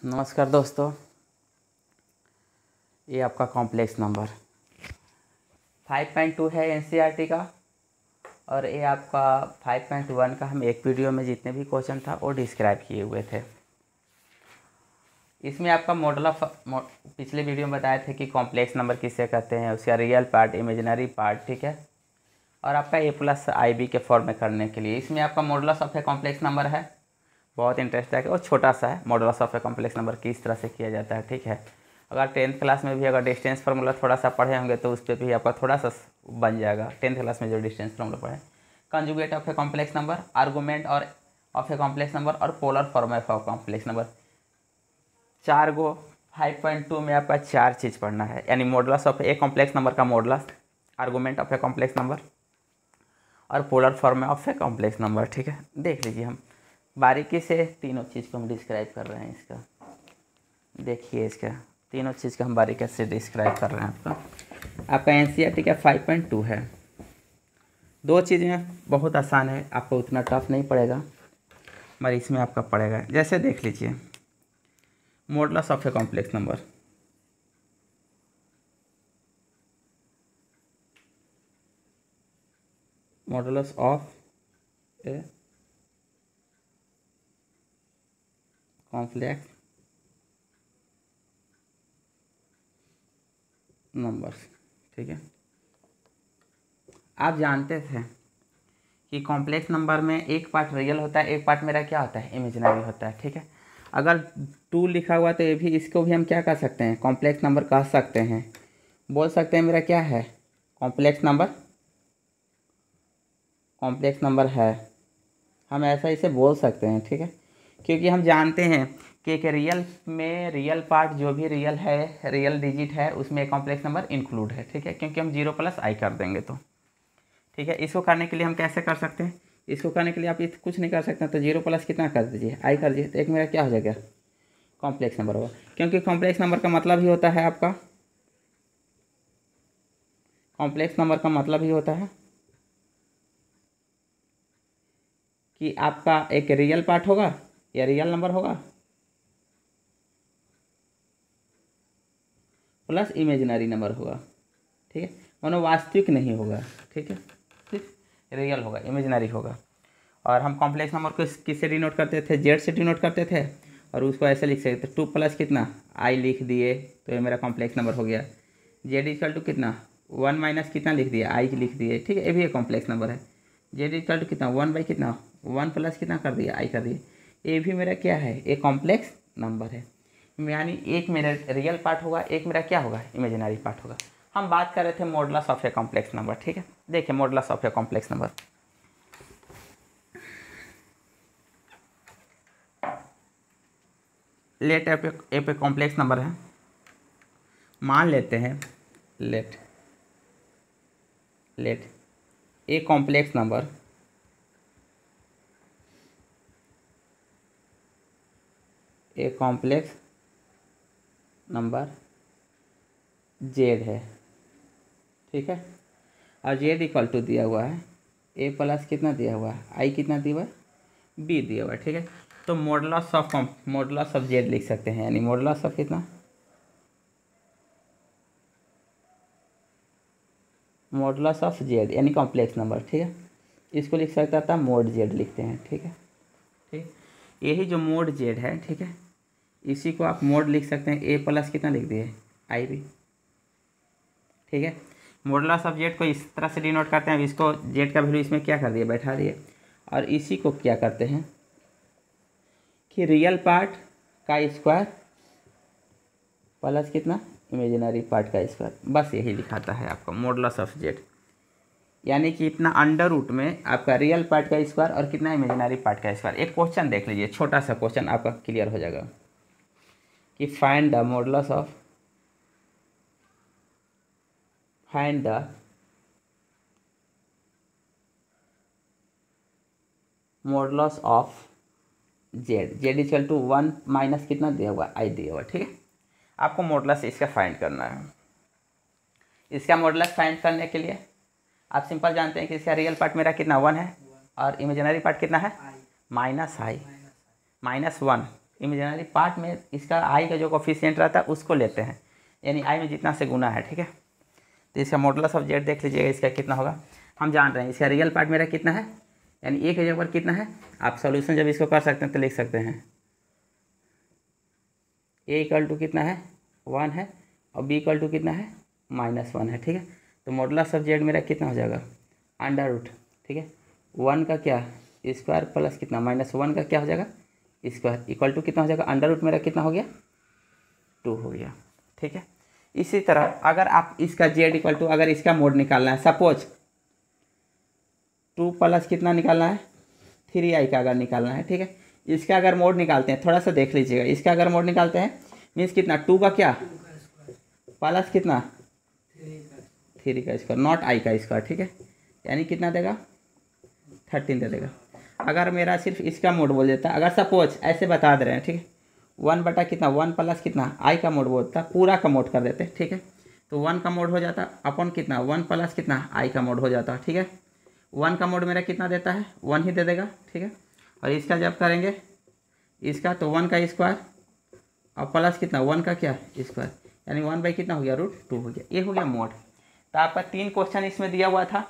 नमस्कार दोस्तों, ये आपका कॉम्प्लेक्स नंबर 5.2 है एनसीईआरटी का। और ये आपका 5.1 का हम एक वीडियो में जितने भी क्वेश्चन था वो डिस्क्राइब किए हुए थे। इसमें आपका मॉडल ऑफ पिछले वीडियो में बताए थे कि कॉम्प्लेक्स नंबर किसे कहते हैं, उसका रियल पार्ट, इमेजिनरी पार्ट, ठीक है। और आपका a+ib के फॉर्म में करने के लिए इसमें आपका modulus of a complex number है। बहुत इंटरेस्टिंग है और छोटा सा है। Modulus of a complex number किस तरह से किया जाता है, ठीक है। अगर 10th क्लास में भी अगर डिस्टेंस फार्मूला थोड़ा सा पढ़े होंगे तो उस पर भी आपका थोड़ा सा बन जाएगा। 10th क्लास में जो डिस्टेंस फार्मूला पढ़े, conjugate of a complex number, argument और ऑफ ए कॉम्प्लेक्स नंबर और polar form of a complex number, 4 गो 5.2 में आपका 4 चीज़ पढ़ना है। यानी modulus of a complex number का modulus, argument of a complex number और polar form of a complex number, ठीक है। देख लीजिए, हम बारीकी से तीनों चीज़ को हम डिस्क्राइब कर रहे हैं। इसका देखिए, इसका तीनों चीज़ का हम बारीकी से डिस्क्राइब कर रहे हैं। आपका एनसीईआरटी का 5.2 है। दो चीज़ें बहुत आसान है, आपको उतना टफ नहीं पड़ेगा, मगर इसमें आपका पड़ेगा। जैसे देख लीजिए, modulus of a complex number, modulus of a complex number, ठीक है। आप जानते थे कि कॉम्प्लेक्स नंबर में एक पार्ट रियल होता है, एक पार्ट मेरा क्या होता है, इमेजिनरी होता है, ठीक है। अगर 2 लिखा हुआ तो ये भी, इसको भी हम क्या कर सकते हैं, कॉम्प्लेक्स नंबर कह सकते हैं। बोल सकते हैं मेरा क्या है, कॉम्प्लेक्स नंबर, कॉम्प्लेक्स नंबर है। हम ऐसा इसे बोल सकते हैं, ठीक है। क्योंकि हम जानते हैं कि एक रियल में रियल पार्ट जो भी रियल है, रियल डिजिट है, उसमें कॉम्प्लेक्स नंबर इंक्लूड है, ठीक है। क्योंकि हम 0+i कर देंगे तो, ठीक है। इसको करने के लिए हम कैसे कर सकते हैं, इसको करने के लिए आप कुछ नहीं कर सकते, तो 0+ कितना कर दीजिए, i कर दीजिए, तो एक मेरा क्या हो जाएगा, कॉम्प्लेक्स नंबर होगा। क्योंकि कॉम्प्लेक्स नंबर का मतलब ही होता है आपका, कॉम्प्लेक्स नंबर का मतलब ही होता है कि आपका एक रियल पार्ट होगा या रियल नंबर होगा प्लस इमेजिनरी नंबर होगा, ठीक है। मानो वास्तविक नहीं होगा, ठीक है, ठीक, रियल होगा, इमेजिनरी होगा। और हम कॉम्प्लेक्स नंबर को किससे डिनोट करते थे, जेड से डिनोट करते थे। और उसको ऐसे लिख सकते थे, 2+ कितना, आई लिख दिए तो ये मेरा कॉम्प्लेक्स नंबर हो गया। जेड इक्वल टू कितना, 1 - कितना लिख दिया, आई लिख दिए, ठीक है। ये भी एक कॉम्प्लेक्स नंबर है। जेड इक्वल टू कितना, 1/कितना, 1+ कितना कर दिया, आई कर दिया। ये भी मेरा क्या है, एक कॉम्प्लेक्स नंबर है। यानी एक मेरा रियल पार्ट होगा, एक मेरा क्या होगा, इमेजिनरी पार्ट होगा। हम बात कर रहे थे modulus of a complex number, ठीक है। देखिए, modulus of a complex number, let a be complex number है। मान लेते हैं, let a complex number, a complex number Z है, ठीक है। और जेड इक्वल टू दिया हुआ है a+ कितना दिया हुआ है, आई कितना दिया हुआ है, b दिया हुआ है, ठीक है। तो मॉडुलस ऑफ जेड लिख सकते हैं। यानी मॉडुलस ऑफ कितना, मॉडुलस ऑफ जेड यानी कॉम्प्लेक्स नंबर, ठीक है। इसको लिख सकता था मोड जेड लिखते हैं, ठीक है, ठीक। यही जो मोड जेड है, ठीक है, इसी को आप मोड लिख सकते हैं। a+ कितना लिख दिए, आई भी, ठीक है। मॉडुलस ऑफ जेड को इस तरह से डिनोट करते हैं। इसको जेड का वैल्यू इसमें क्या कर दिए, बैठा दिए। और इसी को क्या करते हैं कि रियल पार्ट का स्क्वायर प्लस कितना, इमेजिनरी पार्ट का स्क्वायर, बस यही लिखाता है आपका मॉडुलस ऑफ जेड। यानी कि इतना अंडर रूट में आपका रियल पार्ट का स्क्वायर और कितना इमेजिनरी पार्ट का स्क्वायर। एक क्वेश्चन देख लीजिए, छोटा सा क्वेश्चन आपका क्लियर हो जाएगा कि find the modulus of, find the modulus of Z, Z equal to 1 - कितना दिया हुआ, आई दिया हुआ, ठीक है। आपको मॉडुलस इसका फाइंड करना है। इसका मॉडुलस फाइंड करने के लिए आप सिंपल जानते हैं कि इसका रियल पार्ट मेरा कितना, 1 है और इमेजिनरी पार्ट कितना है, -i, -1। इमेजिनरी पार्ट में इसका आई का जो कोफिशिएंट रहता है उसको लेते हैं, यानी आई में जितना से गुना है, ठीक है। तो इसका मॉडुलस ऑफ जेड देख लीजिएगा, इसका कितना होगा, हम जान रहे हैं इसका रियल पार्ट मेरा कितना है, यानी ए के जगह पर कितना है। आप सॉल्यूशन जब इसको कर सकते हैं तो लिख सकते हैं ए इक्वल टू कितना है 1 है और बी इक्वल टू कितना है -1 है, ठीक है। तो मॉडुलस ऑफ जेड मेरा कितना हो जाएगा अंडर रूट, ठीक है, 1 का क्या स्क्वायर प्लस कितना -1 का क्या हो जाएगा स्क्वायर इक्वल टू कितना हो जाएगा अंडर रूट मेरा कितना हो गया 2 हो गया, ठीक है। इसी तरह अगर आप इसका जेड इक्वल टू अगर इसका मोड निकालना है, सपोज 2 प्लस कितना निकालना है 3i का अगर निकालना है, ठीक है। इसका अगर मोड निकालते हैं, थोड़ा सा देख लीजिएगा, इसका अगर मोड निकालते हैं मीन्स कितना 2 का क्या प्लस कितना 3 का स्क्वायर नॉट i का स्क्वायर, ठीक है, यानी कितना देगा 13 दे देगा। अगर मेरा सिर्फ इसका मोड बोल देता, अगर सपोज ऐसे बता दे रहे हैं, ठीक है, 1 बटा कितना 1 प्लस कितना i का मोड बोलता, पूरा का मोड कर देते, ठीक है। तो 1 का मोड हो जाता अपन कितना 1 प्लस कितना i का मोड हो जाता, ठीक है। 1 का मोड मेरा कितना देता है 1 ही दे देगा, ठीक है। और इसका जब करेंगे इसका तो 1 का स्क्वायर और प्लस कितना 1 का क्या स्क्वायर, यानी 1 बाई कितना हो गया √2 हो गया, ये हो गया मोड। तो आपका 3 क्वेश्चन इसमें दिया हुआ था,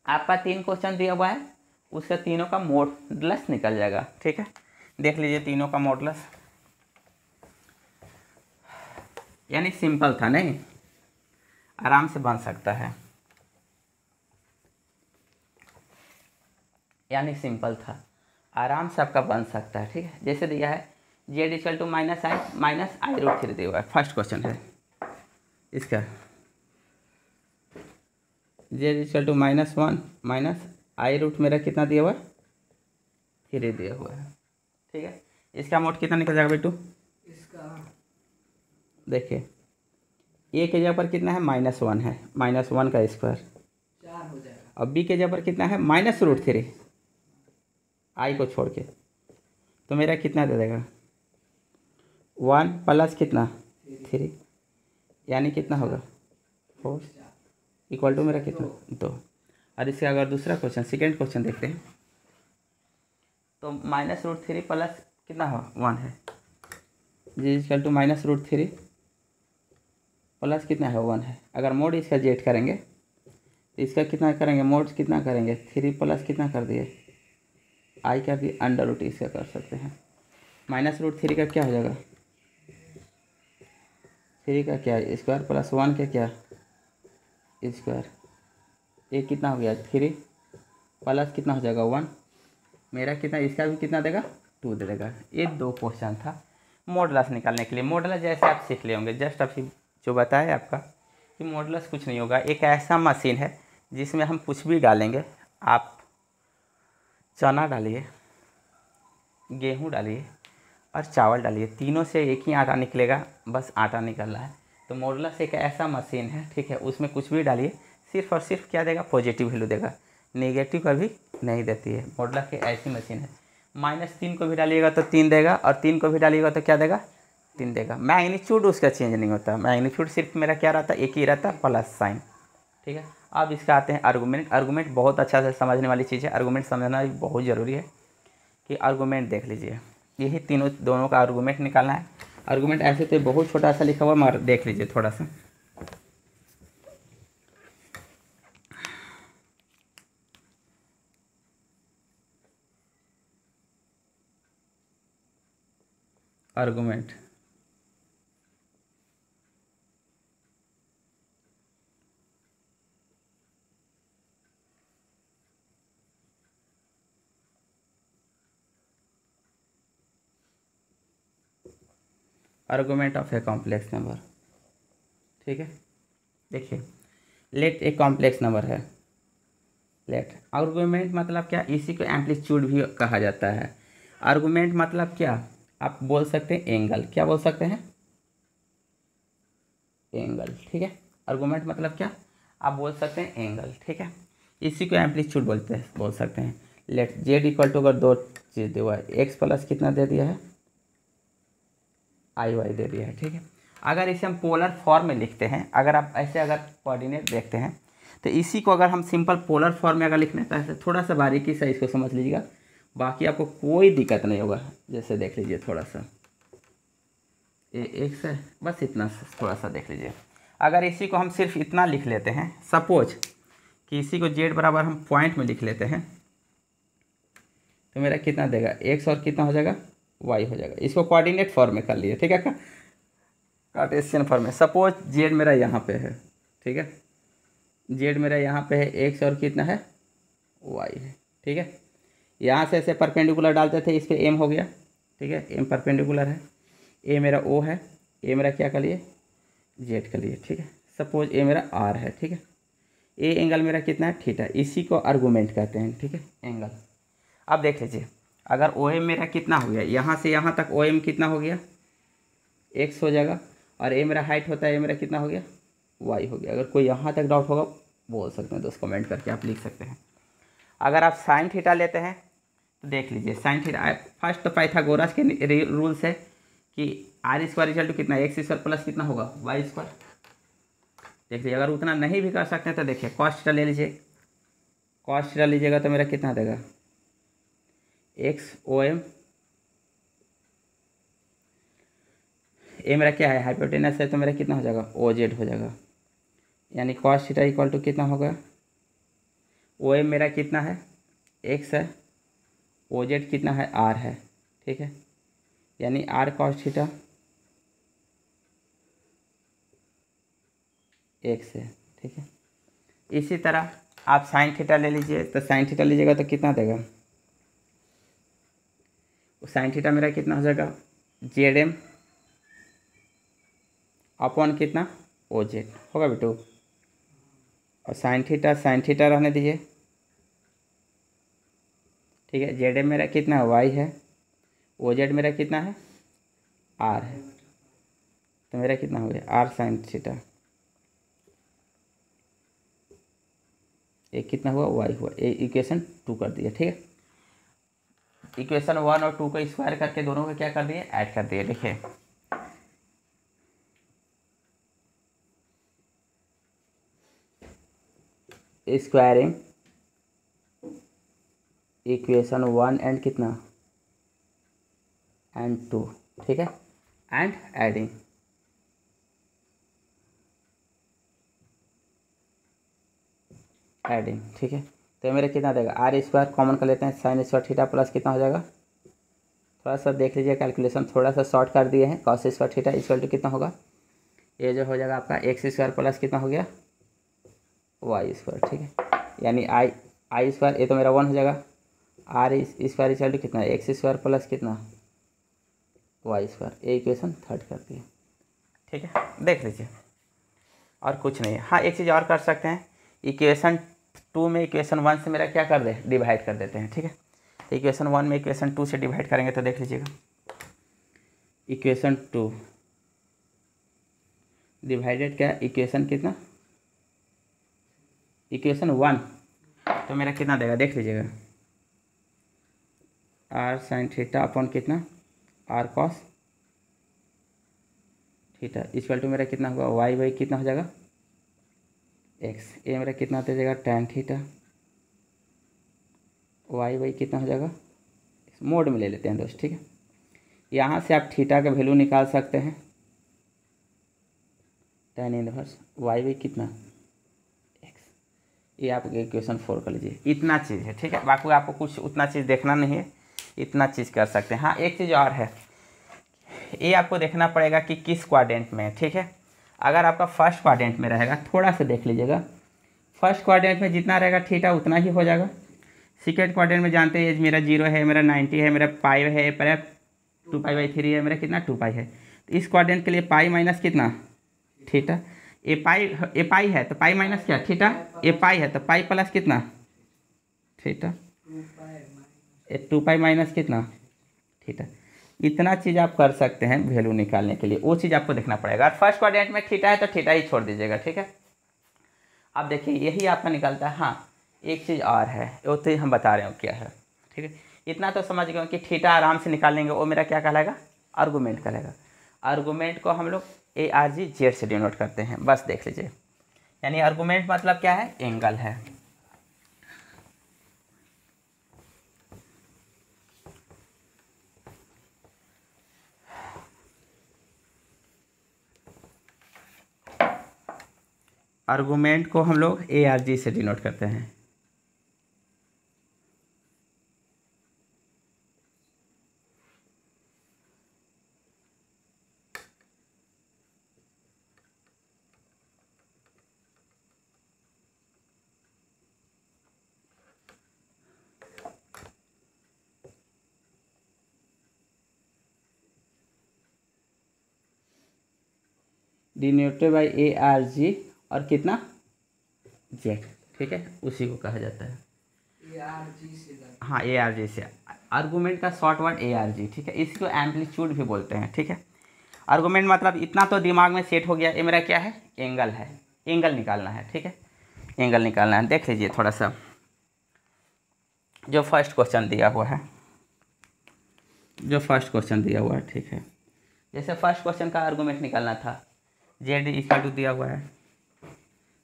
आपका 3 क्वेश्चन दिया हुआ है, उसका तीनों का मॉडुलस निकल जाएगा, ठीक है। देख लीजिए तीनों का मॉडुलस, यानी सिंपल था नहीं, आराम से बन सकता है, यानी सिंपल था आराम से आपका बन सकता है, ठीक है। जैसे दिया है जेड इक्वल टू -i/√3 दिया हुआ है, फर्स्ट क्वेश्चन है इसका, जेड इक्वल टू -1 -i मेरा कितना दिया हुआ है 3 दिया हुआ है, ठीक है। इसका मोड कितना निकल जाएगा बेटू, इसका देखिए ए के जगह पर कितना है -1 है, -1 का स्क्वायर 4 हो जाएगा, और बी के जगह पर कितना है -√3 आई को छोड़ के, तो मेरा कितना दे देगा 1 प्लस कितना 3, यानी कितना होगा 4 इक्वल टू मेरा कितना 2। और इसका अगर दूसरा क्वेश्चन सेकेंड क्वेश्चन देखते हैं तो -√3 प्लस कितना हो 1 है, जी इक्वल टू -√3 प्लस कितना है 1 है। अगर मोड इसका जेड करेंगे तो इसका कितना करेंगे मोड कितना करेंगे 3 प्लस कितना कर दिए आई का भी अंडर रूट इसका कर सकते हैं, -√3 का क्या हो जाएगा 3 का क्या स्क्वायर प्लस 1 का क्या स्क्वायर, ये कितना हो गया 3 प्लस कितना हो जाएगा 1, मेरा कितना इसका भी कितना देगा 2 दे देगा। ये 2 क्वेश्चन था मॉडुलस निकालने के लिए। मॉडुलस जैसे आप सीख लिए होंगे, जस्ट अभी जो बताया आपका कि मॉडुलस कुछ नहीं होगा, एक ऐसा मशीन है जिसमें हम कुछ भी डालेंगे, आप चना डालिए, गेहूँ डालिए और चावल डालिए, तीनों से एक ही आटा निकलेगा, बस आटा निकल रहा है। तो मॉडुलस एक ऐसा मशीन है, ठीक है, उसमें कुछ भी डालिए सिर्फ और सिर्फ क्या देगा पॉजिटिव वैल्यू देगा, नेगेटिव कभी नहीं देती है। मॉडुलस एक ऐसी मशीन है, -3 को भी डालिएगा तो 3 देगा और 3 को भी डालिएगा तो क्या देगा 3 देगा। मैग्नीट्यूड उसका चेंज नहीं होता, मैग्नीट्यूड सिर्फ मेरा क्या रहता है एक ही रहता प्लस साइन, ठीक है। अब इसका आते हैं आर्गूमेंट। आर्गूमेंट बहुत अच्छा से समझने वाली चीज़ है, आर्गूमेंट समझना भी बहुत ज़रूरी है कि आर्गूमेंट देख लीजिए, यही दोनों का आर्गूमेंट निकालना है। आर्गूमेंट ऐसे तो बहुत छोटा सा लिखा हुआ मगर देख लीजिए थोड़ा सा, argument argument of a complex number, ठीक है। देखिए लेट ए कॉम्प्लेक्स नंबर है, लेट आर्गूमेंट मतलब क्या, इसी को एम्पलीट्यूड भी कहा जाता है। आर्गूमेंट मतलब क्या, आप बोल सकते हैं एंगल, क्या बोल सकते हैं एंगल, ठीक है। आर्गूमेंट मतलब क्या आप बोल सकते हैं एंगल, ठीक है, इसी को एम्पलीट्यूड बोल सकते हैं। लेट जेड इक्वल टू अगर 2 चीज़ दिया हुआ है, एक्स प्लस कितना दे दिया है आई वाई दे दिया है, ठीक है। अगर इसे हम पोलर फॉर्म में लिखते हैं, अगर आप ऐसे अगर कोऑर्डिनेट देखते हैं तो इसी को अगर हम सिंपल पोलर फॉर्म में अगर लिखने तो ऐसे थोड़ा सा बारीकी से इसको समझ लीजिएगा। बाकी आपको कोई दिक्कत नहीं होगा। जैसे देख लीजिए थोड़ा सा ये x है, बस इतना थोड़ा सा देख लीजिए। अगर इसी को हम सिर्फ इतना लिख लेते हैं, सपोज कि इसी को z बराबर हम पॉइंट में लिख लेते हैं, तो मेरा कितना देगा x और कितना हो जाएगा y हो जाएगा। इसको कोऑर्डिनेट फॉर्म में कर लिए, ठीक है, कार्टेशियन फॉर्म में। सपोज z मेरा यहाँ पे है, ठीक है, z मेरा यहाँ पे है x और कितना है y है, ठीक है। यहाँ से ऐसे परपेंडिकुलर डालते थे, इस पर m हो गया, ठीक है, m परपेंडिकुलर है, a मेरा o है, a मेरा क्या कर लिए z कर लिए, ठीक है। सपोज a मेरा r है, ठीक है, a एंगल मेरा कितना है थीटा, इसी को आर्गूमेंट कहते हैं, ठीक है, एंगल। अब देख लीजिए अगर ओ एम मेरा कितना हो गया, यहाँ से यहाँ तक ओ एम कितना हो गया x हो जाएगा, और ए मेरा हाइट होता है, ए मेरा कितना हो गया y हो गया। अगर कोई यहाँ तक डाउट होगा बोल सकते हैं, दोस्त कमेंट करके आप लिख सकते हैं। अगर आप साइन थीटा लेते हैं तो देख लीजिए साइन थीटा, फर्स्ट तो पाइथागोरस के रूल से कि आर स्क्वायर इक्वल टू कितना एक्स स्क्वायर प्लस कितना होगा वाई स्क्वायर। देख लीजिए अगर उतना नहीं भी कर सकते हैं तो देखिए कॉस थीटा ले लीजिए, कॉस थीटा लीजिएगा तो मेरा कितना देगा एक्स ओ एम, ए मेरा क्या है हाइपोटेनस है, तो मेरा कितना हो जाएगा ओ जेड हो जाएगा। यानी कॉस थीटा इक्वल टू कितना होगा, ओ एम मेरा कितना है एक्स है, ओ जेड कितना है आर है, ठीक है, यानी आर कॉस थीटा एक्स है, ठीक है। इसी तरह आप साइन थीटा ले लीजिए, तो साइन थीटा लीजिएगा तो कितना देगा, साइन थीटा मेरा कितना हो जाएगा जेड एम अपॉन कितना ओ जेड होगा बेटू, और साइन थीटा रहने दीजिए, ठीक है। जेड एम मेरा कितना है वाई है, ओ जेड मेरा कितना है आर है, तो मेरा कितना हो गया आर साइन थीटा, एक कितना हुआ वाई हुआ, ये इक्वेशन 2 कर दिया, ठीक है। इक्वेशन 1 और 2 को स्क्वायर करके दोनों को क्या कर दिए ऐड कर दिए। देखिए स्क्वायरिंग इक्वेशन 1 एंड कितना एंड 2, ठीक है, एंड एडिंग ठीक है। तो मेरा कितना देगा आर स्क्वायर कॉमन कर लेते हैं, साइन स्क्वायर थीटा प्लस कितना हो जाएगा, थोड़ा सा देख लीजिए कैलकुलेशन थोड़ा सा शॉर्ट कर दिए हैं, cos square theta equal to कितना होगा, ये जो हो जाएगा आपका एक्स स्क्वायर प्लस कितना हो गया वाई स्क्वायर, ठीक है। यानी आई स्क्वायर ये तो मेरा 1 हो जाएगा, आर स्क्वायर इक्वल टू कितना एक्स स्क्वायर प्लस कितना वाई स्क्वायर, ये इक्वेशन 3 कर दिए, ठीक है। देख लीजिए और कुछ नहीं है। हाँ एक चीज़ और कर सकते हैं, इक्वेशन 2 में इक्वेशन 1 से मेरा क्या कर दे डिवाइड कर देते हैं, ठीक है। तो इक्वेशन 1 में इक्वेशन 2 से डिवाइड करेंगे तो देख लीजिएगा इक्वेशन 2 डिवाइडेड क्या इक्वेशन कितना इक्वेशन 1, तो मेरा कितना देगा देख लीजिएगा आर साइन थीटा अपॉन कितना R cos theta equal to मेरा कितना होगा वाई कितना हो जाएगा एक्स, ये मेरा कितना दे जाएगा टैन थीटा, वाई कितना हो जाएगा, मोड में ले लेते हैं दोस्त, ठीक है। यहाँ से आप थीटा का वैल्यू निकाल सकते हैं, टैन इनवर्स वाई कितना एक्स, ये आप इक्वेशन 4 कर लीजिए। इतना चीज़ है, ठीक है, बाकी आपको कुछ उतना चीज़ देखना नहीं है, इतना चीज़ कर सकते हैं। हाँ एक चीज़ और है, ये आपको देखना पड़ेगा कि किस क्वाड्रेंट में है, ठीक है। अगर आपका फर्स्ट क्वाड्रेंट में रहेगा, थोड़ा सा देख लीजिएगा, फर्स्ट क्वाड्रेंट में जितना रहेगा थीटा उतना ही हो जाएगा। सेकेंड क्वाड्रेंट में जानते हैं मेरा 0 है, मेरा 90 है, मेरा पाई है, पर 2π/3 है, मेरा कितना 2π है। तो इस क्वाड्रेंट के लिए पाई माइनस कितना थीटा, ए पाई है तो पाई माइनस क्या थीटा, ए पाई है तो पाई प्लस कितना थीटा, 2π माइनस कितना थीटा। इतना चीज़ आप कर सकते हैं वैल्यू निकालने के लिए, वो चीज़ आपको देखना पड़ेगा। फर्स्ट क्वाड्रेंट में थीटा है तो थीटा ही छोड़ दीजिएगा, ठीक है। अब देखिए यही आपका निकलता है। हाँ एक चीज़ और है, वो तो हम बता रहे हो क्या है, ठीक है। इतना तो समझ गए कि थीटा आराम से निकाल लेंगे, वो मेरा क्या कहलाएगा आर्गूमेंट कहलाएगा। आर्गूमेंट को हम लोग ARG से डिनोट करते हैं, बस देख लीजिए। यानी आर्गूमेंट मतलब क्या है एंगल है। आर्गूमेंट को हम लोग ARG से डिनोट करते हैं। डिनोटेड बाई ARG और कितना Z, ठीक है, उसी को कहा जाता है ARG से। हाँ, ARG से। आर्गूमेंट का शॉर्ट वर्ड ARG, ठीक है, इसको एम्पलीट्यूड भी बोलते हैं, ठीक है। आर्गूमेंट मतलब इतना तो दिमाग में सेट हो गया, ये मेरा क्या है, एंगल है, एंगल निकालना है, ठीक है, एंगल निकालना है। देख लीजिए थोड़ा सा जो फर्स्ट क्वेश्चन दिया हुआ है, ठीक है। जैसे फर्स्ट क्वेश्चन का आर्गूमेंट निकालना था, Z इक्वल टू दिया हुआ है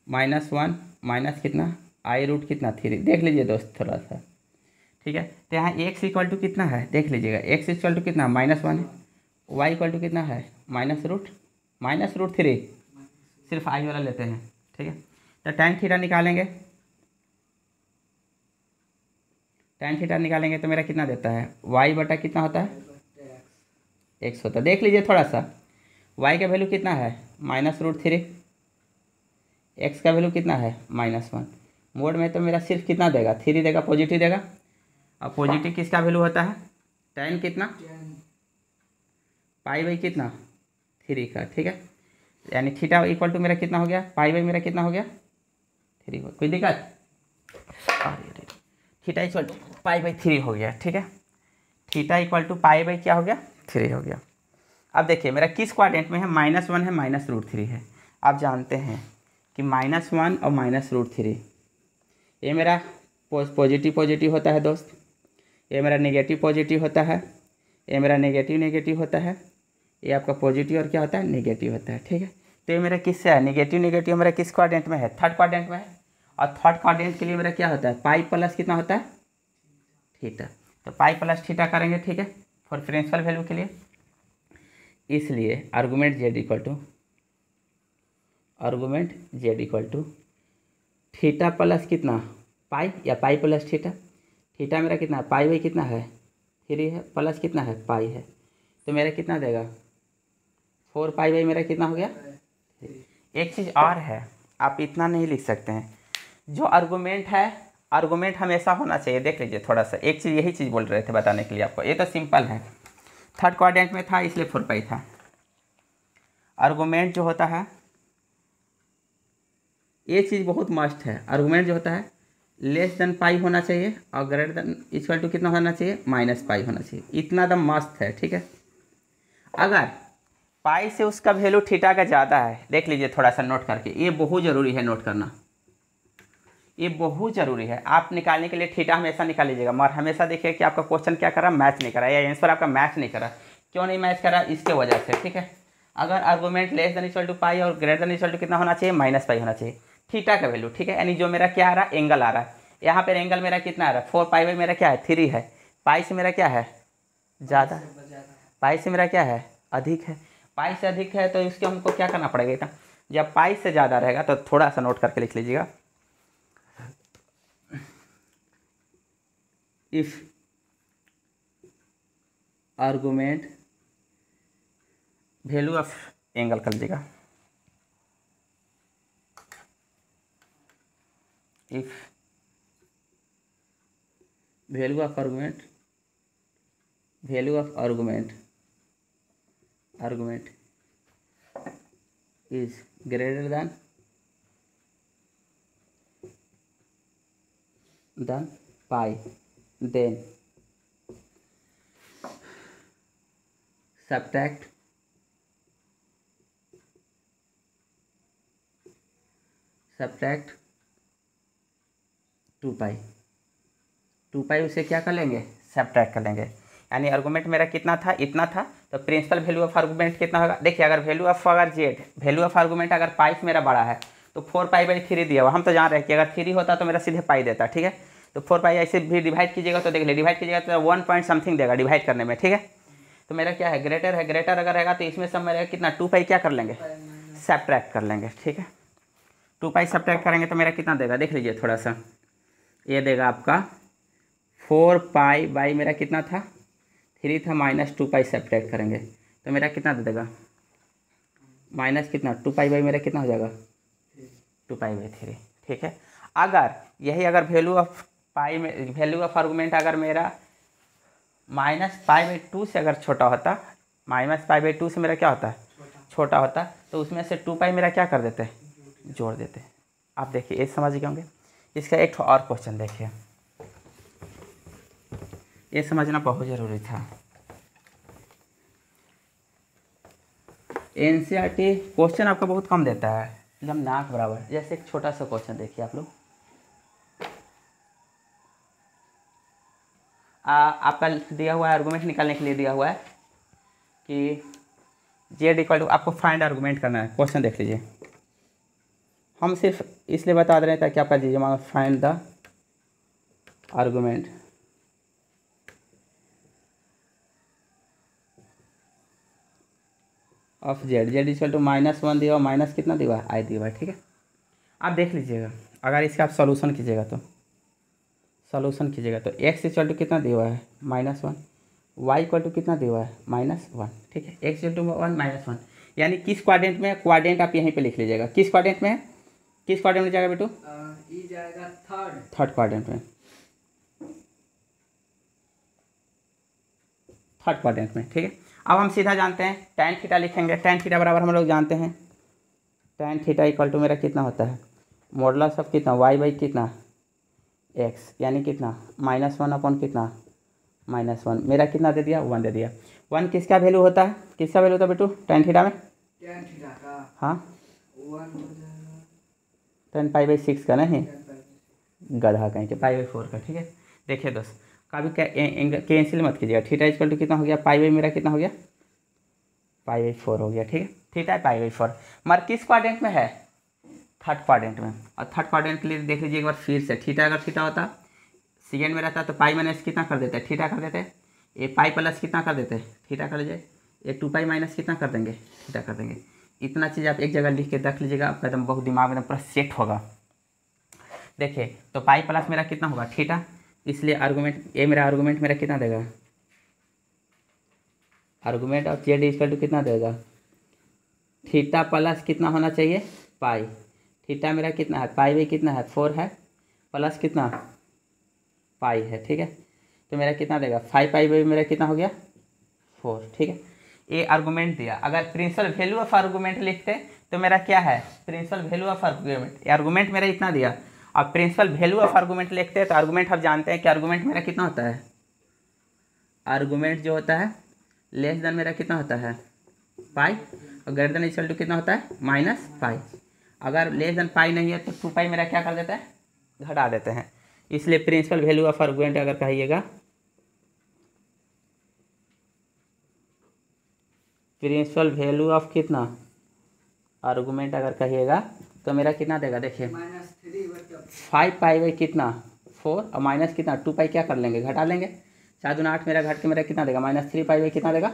-1 माइनस कितना i रूट कितना 3। देख लीजिए दोस्त थोड़ा सा, ठीक है। तो यहाँ x इक्वल टू कितना है, देख लीजिएगा, x इक्वल टू कितना -1 है, y इक्वल टू कितना है -√3, सिर्फ i वाला लेते हैं, ठीक है। तो tan थीटा निकालेंगे तो मेरा कितना देता है, y बटा कितना होता है, x होता है। देख लीजिए थोड़ा सा, y का वैल्यू कितना है -√3, x का वैल्यू कितना है -1। मोड में तो मेरा सिर्फ कितना देगा, 3 देगा, पॉजिटिव देगा। अब पॉजिटिव किसका वैल्यू होता है, tan कितना पाई बाई कितना 3 का, ठीक है। यानी थीटा इक्वल टू मेरा कितना हो गया, पाई बाई मेरा कितना हो गया 3। कोई दिक्कत, theta equal to pi by 3 हो गया, ठीक है। Theta equal to pi by क्या हो गया 3 हो गया। अब देखिए मेरा किस क्वाड्रेंट में है, -1 है, -√3 है। आप जानते हैं कि -1 और -√3 ये मेरा पॉजिटिव होता है दोस्त, ये मेरा नेगेटिव पॉजिटिव होता है, ये मेरा नेगेटिव होता है, ये आपका पॉजिटिव और क्या होता है, नेगेटिव होता है, ठीक है। तो ये मेरा किससे है, नेगेटिव मेरा किस क्वाड्रेंट में है, थर्ड क्वाड्रेंट में है। और थर्ड क्वाड्रेंट के लिए मेरा क्या होता है, पाई प्लस कितना होता है थीटा। तो पाई प्लस थीटा करेंगे, ठीक है, फॉर प्रिंसिपल वैल्यू के लिए। इसलिए argument Z equal to theta plus कितना पाई, या पाई प्लस थीटा। थीटा मेरा कितना है, पाई बाई कितना है 3 है, प्लस कितना है पाई है, तो मेरा कितना देगा 4 पाई बाई मेरा कितना हो गया। एक चीज़ और है, आप इतना नहीं लिख सकते हैं, जो आर्गूमेंट है, आर्गूमेंट हमेशा होना चाहिए। देख लीजिए थोड़ा सा, एक चीज़ यही चीज़ बोल रहे थे बताने के लिए आपको, ये तो सिंपल है, थर्ड क्वाड्रेंट में था इसलिए 4 पाई था। आर्गूमेंट जो होता है, ये चीज़ बहुत मस्ट है, आर्गूमेंट जो होता है लेस देन पाई होना चाहिए और ग्रेटर देन इक्वल टू कितना होना चाहिए -पाई होना चाहिए। इतना दम मस्त है, ठीक है। अगर पाई से उसका वैल्यू थीटा का ज़्यादा है, देख लीजिए थोड़ा सा नोट करके, ये बहुत ज़रूरी है नोट करना, ये बहुत ज़रूरी है। आप निकालने के लिए थीटा हमेशा निकाल लीजिएगा, मगर हमेशा देखिए कि आपका क्वेश्चन क्या कर रहा है, मैच नहीं कर रहा है, या आंसर आपका मैच नहीं कर रहा। क्यों नहीं मैच कर रहा, इसके वजह से, ठीक है। अगर argument less than equal to pi और ग्रेटर देन इक्वल टू कितना होना चाहिए -पाई होना चाहिए, थीटा का वैल्यू, ठीक है। यानी जो मेरा क्या आ रहा है, एंगल आ रहा है, यहाँ पर एंगल मेरा कितना आ रहा है 4 पाई बाई मेरा क्या है 3 है, पाई से मेरा क्या है ज़्यादा, पाई से मेरा क्या है अधिक है, पाई से अधिक है तो इसके हमको क्या करना पड़ेगा इतना, जब पाई से ज़्यादा रहेगा तो थोड़ा सा नोट करके लिख लीजिएगा। If argument value of angle कर लीजिएगा, if value of argument is greater than pi, then subtract two pi उसे क्या कर लेंगे, सब्ट्रैक्ट कर लेंगे। यानी आर्गूमेंट मेरा कितना था, इतना था, तो प्रिंसिपल वैल्यू ऑफ आर्गूमेंट कितना होगा। देखिए अगर वैल्यू ऑफ आर्गूमेंट अगर पाई से मेरा बड़ा है तो 4 पाई बाई 3 दिया हुआ, हम तो जान रहे हैं कि अगर 3 होता तो मेरा सीधे पाई देता, ठीक है। तो 4 पाई ऐसे भी डिवाइड कीजिएगा तो देख लीजिए, डिवाइड कीजिएगा तो 1 पॉइंट समथिंग देगा डिवाइड करने में, ठीक है। तो मेरा क्या है, ग्रेटर अगर रहेगा तो इसमें सब मेरा कितना 2 पाई क्या कर लेंगे, सब्ट्रैक्ट कर लेंगे, ठीक है। 2 पाई सब्ट्रैक्ट करेंगे तो मेरा कितना देगा, देख लीजिए थोड़ा सा, ये देगा आपका 4 पाई बाई मेरा कितना था 3 था, माइनस 2 पाई सब्ट्रैक्ट करेंगे तो मेरा कितना दे देगा, माइनस कितना 2 पाई बाई मेरा कितना हो जाएगा 2 पाई बाई 3। ठीक है, अगर यही अगर वैल्यू ऑफ पाई में वैल्यू ऑफ आर्गूमेंट अगर मेरा माइनस पाई बाई 2 से अगर छोटा होता, माइनस पाई बाई 2 से मेरा क्या होता है छोटा होता, तो उसमें से 2 पाई मेरा क्या कर देते जोड़ देते। आप देखिए ये समझ गए होंगे। इसका एक और क्वेश्चन देखिए, ये समझना बहुत ज़रूरी था। एनसीईआरटी क्वेश्चन आपका बहुत कम देता है, एकदम नाक बराबर। जैसे एक छोटा सा क्वेश्चन देखिए आप लोग, आपका दिया हुआ है आर्गूमेंट निकालने के लिए दिया हुआ है कि जेड इक्वल टू, आपको फाइंड आर्गूमेंट करना है। क्वेश्चन देख लीजिए, हम सिर्फ इसलिए बता दे रहे हैं ताकि आपका जी दिमाग find the argument of Z, Z equal to -1 दिया हुआ, माइनस कितना दिया हुआ आई दिया हुआ है। ठीक है, आप देख लीजिएगा, अगर इसका आप सॉल्यूशन कीजिएगा तो x इक्वल टू कितना दिया हुआ है -1, y इक्वल टू कितना दिया हुआ है -1। ठीक है, x इक्वल टू 1 -1, यानी किस क्वाड्रेंट में, क्वाड्रेंट आप यहीं पे लिख लीजिएगा, किस क्वाड्रेंट में है, किस क्वाड्रेंट में जाएगा बेटू, ये जाएगा थर्ड क्वाड्रेंट में, थर्ड क्वाड्रेंट में। ठीक है, अब हम सीधा जानते हैं tan थीटा लिखेंगे, tan थीटा बराबर हम लोग जानते हैं tan थीटा इक्वल टू मेरा कितना होता है मॉडुलस ऑफ कितना y बाई कितना x, यानी कितना -1 अपॉन कितना -1, मेरा कितना दे दिया 1 दे दिया। 1 किसका वैल्यू होता है, किसका वैल्यू होता है बेटू tan थीटा में, tan थीटा का हाँ 1 हो जाएगा 10 पाई बाई 6 का, नहीं गधा कहीं के पाई बाई 4 का। ठीक है, देखिए दोस्त कभी कैंसिल मत कीजिएगा। थीटा इक्वल टू कितना हो गया, पाई बाई मेरा कितना हो गया पाई बाई 4 हो गया। ठीक है, थीटा है पाई बाई 4, मगर किस क्वाड्रेंट में है, थर्ड क्वाड्रेंट में। और थर्ड क्वाड्रेंट के लिए देख लीजिए एक बार फिर से, थीटा अगर थीटा होता सेकेंड में रहता तो पाई माइनस कितना कर देते थीटा कर देते, ये पाई प्लस कितना कर देते थीटा कर लीजिए, ये 2 पाई माइनस कितना कर देंगे थीटा कर देंगे। इतना चीज़ आप एक जगह लिख के रख लीजिएगा, आपका एकदम बहुत दिमाग में एकदम पूरा सेट होगा। देखिए तो पाई प्लस मेरा कितना होगा थीटा, इसलिए आर्गूमेंट ये मेरा आर्गूमेंट मेरा कितना देगा, argument of Z equal to कितना देगा थीटा प्लस कितना होना चाहिए पाई, थीटा मेरा कितना है पाई बाई कितना है 4 है, प्लस कितना पाई है। ठीक है, तो मेरा कितना देगा 5 पाई बाई मेरा कितना हो गया 4। ठीक है, ये आर्गूमेंट दिया। अगर प्रिंसिपल वैल्यू ऑफ आर्गूमेंट लिखते तो मेरा क्या है principal value of argument, argument मेरा इतना दिया। अब प्रिंसिपल वैल्यू ऑफ आर्गूमेंट लिखते हैं तो आर्गूमेंट आप जानते हैं कि आर्गूमेंट मेरा कितना होता है, आर्गूमेंट जो होता है लेस देन मेरा कितना होता है पाई, और ग्रेटर देन इक्वल टू कितना होता है -पाई। अगर लेस देन पाई नहीं है तो 2 पाई मेरा क्या कर देता है घटा देते हैं। इसलिए प्रिंसिपल वैल्यू ऑफ आर्गूमेंट अगर कहिएगा, प्रिंसिपल वैल्यू ऑफ कितना आर्गूमेंट अगर कहिएगा तो मेरा कितना देगा, देखिए 5 पाई बाई कितना 4 और माइनस कितना 2 पाई क्या कर लेंगे घटा लेंगे, 4 दूना 8 मेरा घट के मेरा कितना देगा -3 पाई बाई कितना देगा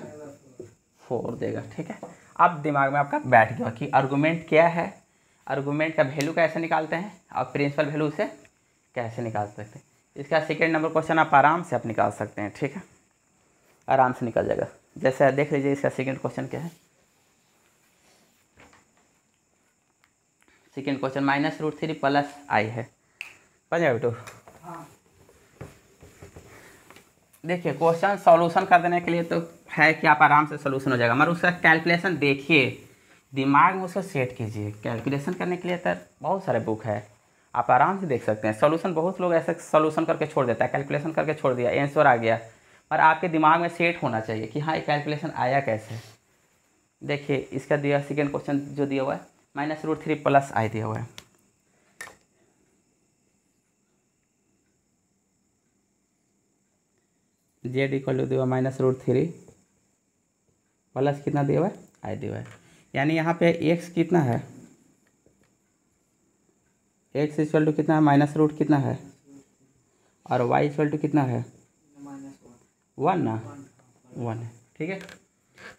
4 देगा। ठीक है, अब दिमाग में आपका बैठ गया कि आर्गूमेंट क्या है, आर्गूमेंट का वैल्यू कैसे निकालते हैं और प्रिंसिपल वैल्यू से कैसे निकाल सकते हैं। इसका सेकेंड नंबर क्वेश्चन आप आराम से आप निकाल सकते हैं। ठीक है, आराम से निकल जाएगा। जैसे देख लीजिए इसका सेकेंड क्वेश्चन क्या है, सेकेंड क्वेश्चन -√3 प्लस आई है, समझ गए बेटू। देखिए क्वेश्चन सॉल्यूशन कर देने के लिए तो है कि आप आराम से सॉल्यूशन हो जाएगा, मगर उसका कैलकुलेशन देखिए, दिमाग में उसको सेट कीजिए। कैलकुलेशन करने के लिए तो बहुत सारे बुक है, आप आराम से देख सकते हैं। सॉल्यूशन बहुत लोग ऐसे सॉल्यूशन करके छोड़ देता है, कैलकुलेशन करके छोड़ दिया आंसर आ गया, पर आपके दिमाग में सेट होना चाहिए कि हाँ ये कैलकुलेशन आया कैसे। देखिए इसका दिया सेकेंड क्वेश्चन जो दिया हुआ है -√3 प्लस आई दिया हुआ है, जेड इक्वल टू दिया -√3 प्लस कितना दिया हुआ है आई दिया हुआ है, यानी यहाँ पे एक्स कितना है, एक्स इक्वल टू कितना है -रूट कितना है, और वाई इक्वल टू कितना है 1 ना 1 है। ठीक है,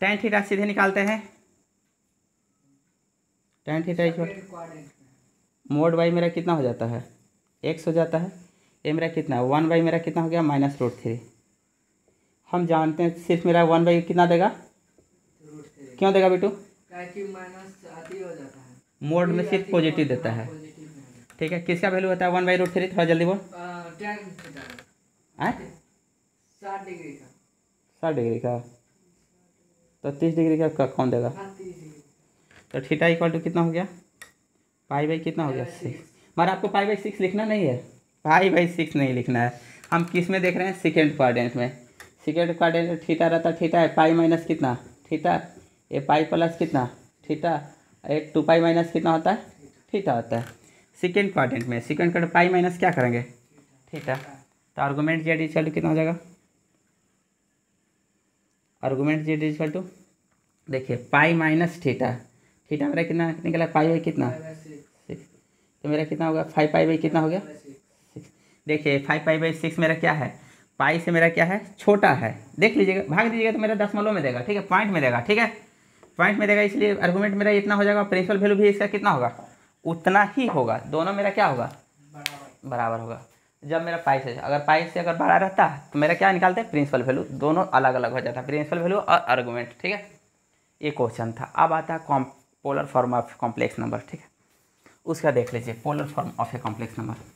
tan थीटा सीधे निकालते हैं, tan theta equal mod Y मेरा कितना हो जाता है, एक्स हो जाता है। ये मेरा कितना है, 1/, मेरा कितना हो गया -√3। हम जानते हैं सिर्फ मेरा 1/, कितना देगा, √3 क्यों देगा बेटू, क्या कि माइनस आदि हो जाता है, मोड में सिर्फ पॉजिटिव देता है। पॉजिटिव में हो जाता ठीक है, किसका वैल्यू होता है 1/√3, थोड़ा जल्दी बोल। है। tan थीटा आँ 60 डिग्री का, 60 डिग्री का, तो 30 डिग्री का कौन देगा। 30 डिग्री तो थीटा इक्वल टू कितना हो गया, पाई कितना हो गया 6। मगर आपको पाई/6 लिखना नहीं है, पाई/6 नहीं लिखना है। हम किस में देख रहे हैं, सेकेंड क्वाड्रेंट में। सेकेंड क्वाड्रेंट में थीटा रहता है, थीटा है पाई माइनस कितना थीटा, ये पाई प्लस कितना थीटा, एक 2π माइनस कितना होता है थीटा होता है। सेकेंड क्वाड्रेंट में, सेकेंड क्वाड्रेंट पाई माइनस क्या करेंगे थीटा। तो आर्गूमेंट जेड इक्वल टू कितना हो जाएगा, आर्गूमेंट जेड इक्वल टू, देखिए पाई माइनस थीटा, थीटा मेरा कितना निकला, पाई कितना 6, तो मेरा कितना होगा 5π कितना हो गया 6। देखिए 5π/6 मेरा क्या है, पाई से मेरा क्या है छोटा है, देख लीजिएगा, भाग दीजिएगा तो मेरा दशमलव में देगा, ठीक है, पॉइंट में देगा, ठीक है, पॉइंट में देगा, इसलिए आर्गूमेंट मेरा इतना हो जाएगा। प्रिंसिपल वैल्यू भी इसका कितना होगा, उतना ही होगा, दोनों मेरा क्या होगा बराबर होगा। जब मेरा पाई से, अगर पाई से अगर बड़ा रहता तो मेरा क्या निकालते हैं प्रिंसिपल वैल्यू, दोनों अलग अलग हो जाता है, प्रिंसिपल वैल्यू और आर्गूमेंट, ठीक है। ये क्वेश्चन था। अब आता है polar form of complex number, ठीक है, उसका देख लीजिए, polar form of a complex number.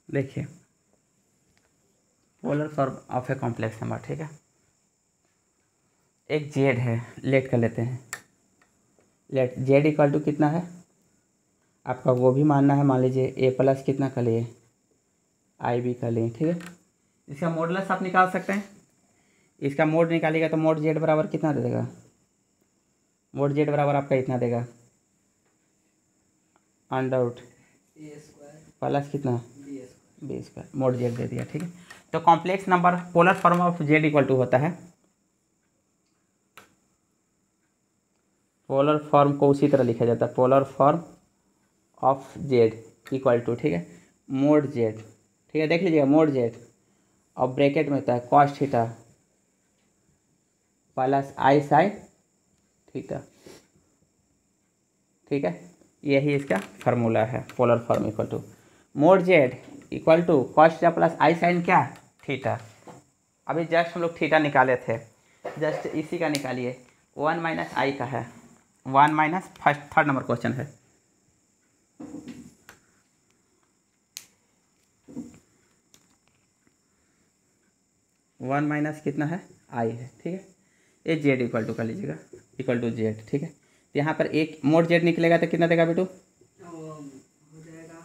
देखिए polar form of a complex number, ठीक है, एक जेड है, लेट कर लेते हैं, लेट जेड इक्वल टू कितना है आपका, वो भी मानना है, मान लीजिए ए प्लस कितना कर लिए आई बी कर लिए, ठीक है। इसका मॉडुलस आप निकाल सकते हैं, इसका मोड निकालिएगा तो मोड जेड बराबर कितना दे देगा, मोड जेड बराबर आपका इतना देगा अंडर प्लस कितना b², मोड जेड दे दिया, ठीक है। तो complex number polar form of Z equal to होता है, पोलर फॉर्म को उसी तरह लिखा जाता है, polar form of Z equal to, ठीक है, मोड जेड, ठीक है, देख लीजिएगा मोड जेड, और ब्रैकेट में होता है cos theta plus I sine theta, ठीक है, यही इसका फार्मूला है, polar form equal to mod Z equal to cos theta plus I sine क्या थीटा। अभी जस्ट हम लोग थीटा निकाले थे, जस्ट इसी का निकालिए, 1 - i का है, 1 - फर्स्ट थर्ड नंबर क्वेश्चन है, वन माइनस कितना है आई है, ठीक है, ये जेड इक्वल टू कर लीजिएगा, इक्वल टू जेड, ठीक है। तो यहाँ पर एक मोड जेड निकलेगा तो कितना देगा बेटू, हो जाएगा